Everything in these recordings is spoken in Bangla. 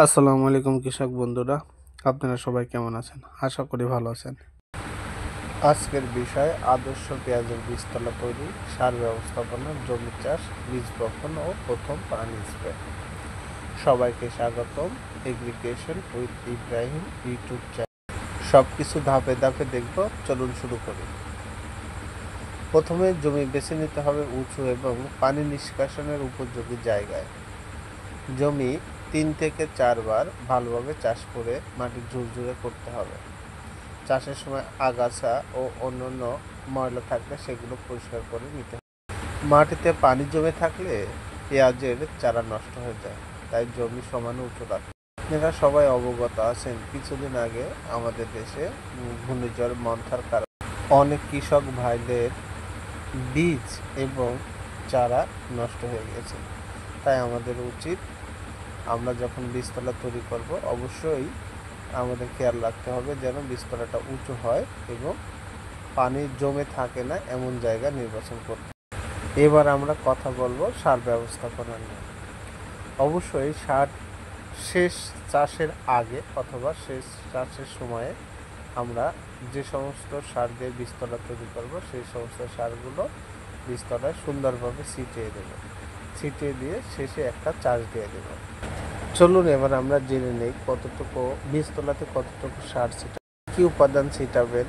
আসসালামু আলাইকুম কৃষক বন্ধুরা, আপনারা সবাই কেমন আছেন? আশা করি ভালো আছেন। আজকের বিষয় আদর্শ পেঁয়াজের বীজতলা তৈরি, সার ব্যবস্থাপনা, জমি চাষ, বীজ বপন ও প্রথম পানি স্প্রে। সবাইকে স্বাগতম aggregation with Ibrahim YouTube channel. সব কিছু ধাপে ধাপে দেখব, চলুন শুরু করি। প্রথমে জমি বেছে নিতে হবে উঁচু এবং পানি নিষ্কাশনের উপযোগী জায়গায়। জমি 3 থেকে 4 বার ভালোভাবে চাষ করে মাটি ঝুরঝুরে করতে হবে। চাষের সময় আগাছা ও অন্যান্য ময়লা থাকলে সেগুলো পরিষ্কার করে নিতে হবে। মাটিতে পানি জমে থাকলে পেঁয়াজের চারা নষ্ট হয়ে যায়, তাই জমি সমানে উঁচু রাখতে। আপনারা সবাই অবগত আছেন, কিছুদিন আগে আমাদের দেশে ঘূর্ণিঝড় মন্থার কারণে অনেক কৃষক ভাইদের বীজ এবং চারা নষ্ট হয়ে গেছে। তাই আমাদের উচিত, আমরা যখন বীজতলা তৈরি করব অবশ্যই আমাদের খেয়াল রাখতে হবে যেন বীজতলাটা উঁচু হয় এবং পানি জমে থাকে না এমন জায়গা নির্বাচন করতে। এবার আমরা কথা বলবো সার ব্যবস্থাপনা নিয়ে। অবশ্যই সার শেষ চাষের আগে অথবা শেষ চাষের সময়ে আমরা যে সমস্ত সার দিয়ে বীজতলা তৈরি করব সেই সমস্ত সারগুলো বীজতলায় সুন্দরভাবে ছিটিয়ে দেব। ছিটিয়ে দিয়ে শেষে একটা চাষ দিয়ে দেব। চলুন এবার আমরা জেনে নেই কতটুকু বীজতলাতে কতটুকু সার ছিটাবেন, কি উপাদান ছিটাবেন,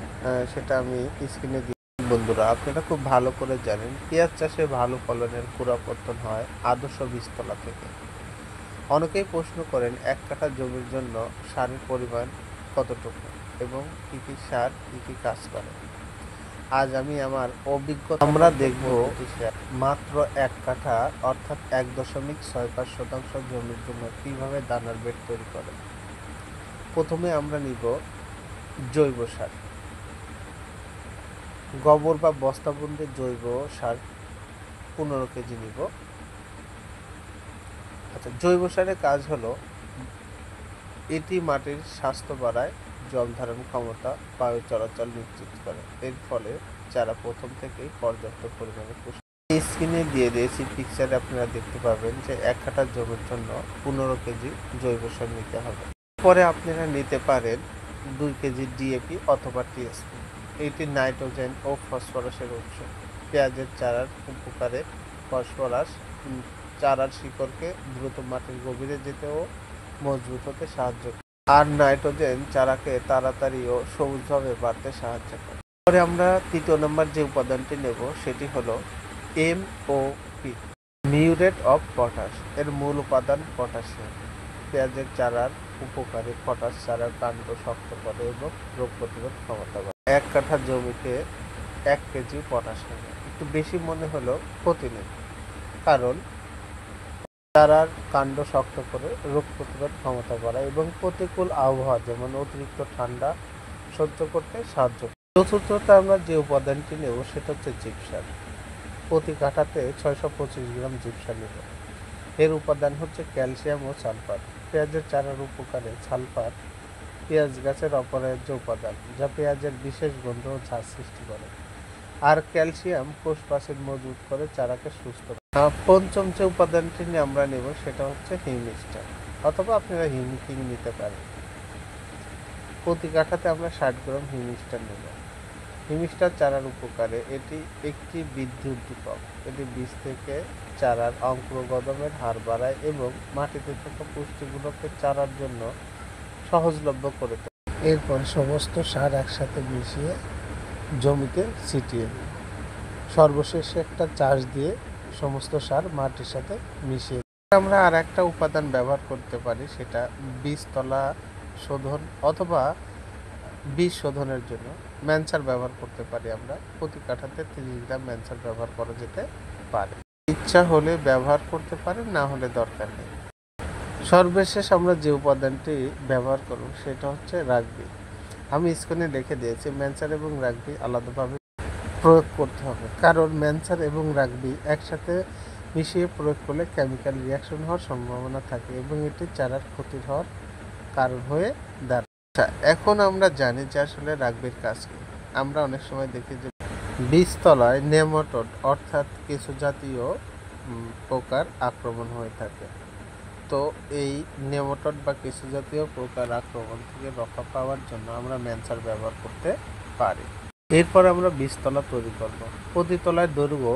সেটা আমি স্ক্রিনে দিই। বন্ধুরা, আপনারা খুব ভালো করে জানেন পেঁয়াজ চাষে ভালো ফলনের গোড়াপত্তন হয় আদর্শ বীজতলা থেকে। অনেকেই প্রশ্ন করেন 1 কাঠা জমির জন্য সারের পরিমাণ কতটুকু এবং কি কি সার কি কি কাজ করে। আজ আমি আমার অভিজ্ঞতা আমরা দেখব মাত্র 1 কাঠা অর্থাৎ 1.65% জমির জন্য কিভাবে দানার বেড তৈরি করে। প্রথমে আমরা নিব জৈব সার, গোবর বা বস্তাবন্দি জৈব সার 15 কেজি নিব। আচ্ছা, জৈব সারের কাজ হলো এটি মাটির স্বাস্থ্য বাড়ায়, জল ধারণ ক্ষমতা, বায়ু চলাচল নিশ্চিত করে। এর ফলে চারা প্রথম থেকেই পর্যাপ্ত পরিমাণে পুষ্টি। স্ক্রিনে দিয়ে দিয়েছি পিকচারে, আপনারা দেখতে পাবেন যে 1 কাঠা জমির জন্য 15 কেজি জৈব সার নিতে হবে। পরে আপনারা নিতে পারেন 2 কেজি ডিএপি অথবা টিএসপি। এটি নাইট্রোজেন ও ফসফরাসের উৎস। পেঁয়াজের চারার উপকারে ফসফরাস চারার শিকড়কে দ্রুত মাটির গভীরে যেতে ও মজবুত হতে সাহায্য করে, আর নাইট্রোজেন চারাকে তাড়াতাড়ি ও সবুজভাবে বাড়তে সাহায্য করে। পরে আমরা 3 নম্বর যে উপাদানটি নেব সেটি হলো MOP, মিউরেট অফ পটাশ। এর মূল উপাদান পটাশিয়াম। পেঁয়াজের চারার উপকারী পটাশ চারার কাণ্ড শক্ত করে এবং রোগ প্রতিরোধ ক্ষমতা বাড়ায়। 1 কাঠা জমিতে 1 কেজি পটাশ নেবে। একটু বেশি মনে হলো প্রতিদিন, কারণ চারার কাণ্ড শক্ত করে রোগ প্রতিরোধ ক্ষমতা বাড়ায় এবং প্রতিকূল আবহাওয়া যেমন অতিরিক্ত ঠান্ডা সহ্য করতে সাহায্য করে। চতুর্থত আমরা যে উপাদানটি নেব সেটা হচ্ছে জিপসার। প্রতি কাঠাতে 625 গ্রাম জিপসার নেব। এর উপাদান হচ্ছে ক্যালসিয়াম ও সালফার। পেঁয়াজের চারার উপকারে সালফার পেঁয়াজ গাছের অপরিহার্য উপাদান, যা পেঁয়াজের বিশেষ গন্ধ ও ঝাঁজ সৃষ্টি করে। আর ক্যালসিয়াম কোষ প্রাচীর মজবুত করে চারাকে সুস্থ রাখে। পঞ্চম যে উপাদানটি নিয়ে আমরা নেব সেটা হচ্ছে হিউমিস্টার, অথবা আপনারা হিউমিকিং নিতে পারেন। প্রতি কাঠাতে আমরা 60 গ্রাম হিউমিস্টার নেব। হিউমিস্টার চারার উপকারে এটি একটি বৃদ্ধি উদ্দীপক। এটি বীজ থেকে চারার অঙ্কুরোদ্গমের হার বাড়ায় এবং মাটিতে থাকা পুষ্টিগুলোকে চারার জন্য সহজলভ্য করে তোলে। এরপর সমস্ত সার একসাথে মিশিয়ে জমিতে ছিটিয়ে দিই। সর্বশেষে একটা চাষ দিয়ে সমস্ত সার মাটির সাথে মিশিয়ে দিই। আমরা আর একটা উপাদান ব্যবহার করতে পারি, সেটা বীজতলা শোধন অথবা বীজ শোধনের জন্য ম্যানসার ব্যবহার করতে পারি। আমরা প্রতি কাঠাতে 30 গ্রাম ম্যানসার ব্যবহার করা যেতে পারে। ইচ্ছা হলে ব্যবহার করতে পারেন, না হলে দরকার নেই। সর্বশেষ আমরা যে উপাদানটি ব্যবহার করব সেটা হচ্ছে রাগবি। আমি স্ক্রিনে লিখে দিয়েছি, ম্যানসার এবং রাগবি আলাদাভাবে প্রয়োগ করতে হবে, কারণ ম্যানসার এবং রাগবি একসাথে মিশিয়ে প্রয়োগ করলে কেমিক্যাল রিয়াকশন হওয়ার সম্ভাবনা থাকে এবং এটি চারার ক্ষতির হওয়ার কারণ হয়ে দাঁড়ায়। এখন আমরা জানি যে আসলে রাগবির কাজ কি। আমরা অনেক সময় দেখি যে বীজতলায় নেমাটোড অর্থাৎ কেঁচো জাতীয় পোকার আক্রমণ হয়ে থাকে। তো এই নেমাটোড বা কেঁচো জাতীয় পোকার আক্রমণ থেকে রক্ষা পাওয়ার জন্য আমরা ম্যানসার ব্যবহার করতে পারি। এরপর আমরা বীজতলা তৈরি করব। প্রতি তলায় দৈর্ঘ্য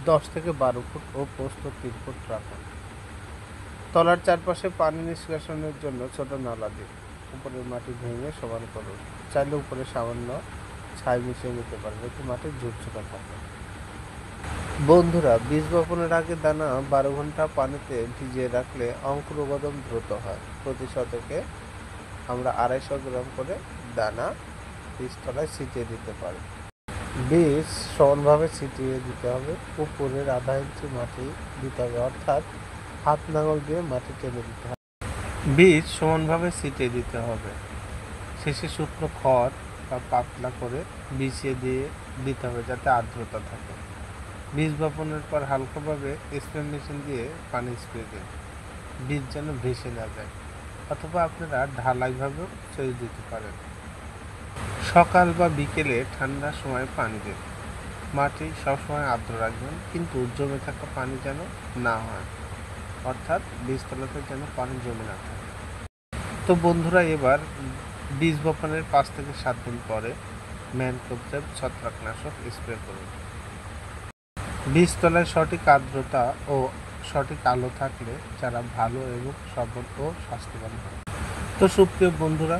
10 থেকে 12 ফুট ও প্রস্থ 3 ফুট রাখুন। তলার চারপাশে পানি নিষ্কাশনের জন্য ছোট নালা দিন। উপরের মাটি ভেঙে সমান করুন। চাইলে উপরে সামান্য ছাই মিশিয়ে নিতে পারেন, এতে মাটি ঝুরঝুরে থাকে। বন্ধুরা, বীজ বপনের আগে দানা 12 ঘন্টা পানিতে ভিজিয়ে রাখলে অঙ্কুরোদ্গম দ্রুত হয়। প্রতি শতকে আমরা 250 গ্রাম করে দানা বীজতলায় ছিটিয়ে দিতে পারি। বীজ সমানভাবে ছিটিয়ে দিতে হবে। উপরের আধা ইঞ্চি মাটি দিতে হবে, অর্থাৎ হাত নাঙল দিয়ে মাটি টেনে দিতে হবে। বীজ সমানভাবে ছিটিয়ে দিতে হবে। শেষে শুকনো খড় বা পাতলা করে বিছিয়ে দিয়ে দিতে হবে, যাতে আর্দ্রতা থাকে। বীজ বপনের পর হালকাভাবে স্প্রে মেশিন দিয়ে পানি স্প্রে দিন, বীজ যেন ভেসে না যায়। অথবা আপনারা ঢালাইভাবেও সেচ দিতে পারেন। সকাল বা বিকেলে ঠান্ডার সময় পানি দিন। মাটি সবসময় আর্দ্র রাখবেন, কিন্তু জমে থাকা পানি যেন না হয়, অর্থাৎ বীজতলাতে যেন পানি জমে না থাকে। তো বন্ধুরা, এবার বীজ বপনের 5 থেকে 7 দিন পরে ম্যানকোজেব ছত্রাকনাশক স্প্রে করুন। বীজতলায় সঠিক আর্দ্রতা ও সঠিক আলো থাকলে চারা ভালো এবং সবল ও স্বাস্থ্যবান হয়। তো সুপ্রিয় বন্ধুরা,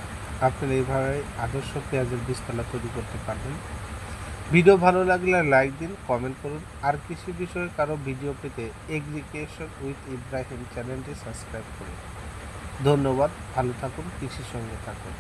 আপনারা এইভাবে আদর্শ পেঁয়াজের বীজতলা তৈরি করতে পারবেন। ভিডিও ভালো লাগলে লাইক দিন, কমেন্ট করুন। আর কৃষি বিষয়ে কারো ভিডিও পেতে এগ্রিকেশন উইথ ইব্রাহিম চ্যানেলটি সাবস্ক্রাইব করুন। ধন্যবাদ। ভালো থাকুন, কৃষির সঙ্গে থাকুন।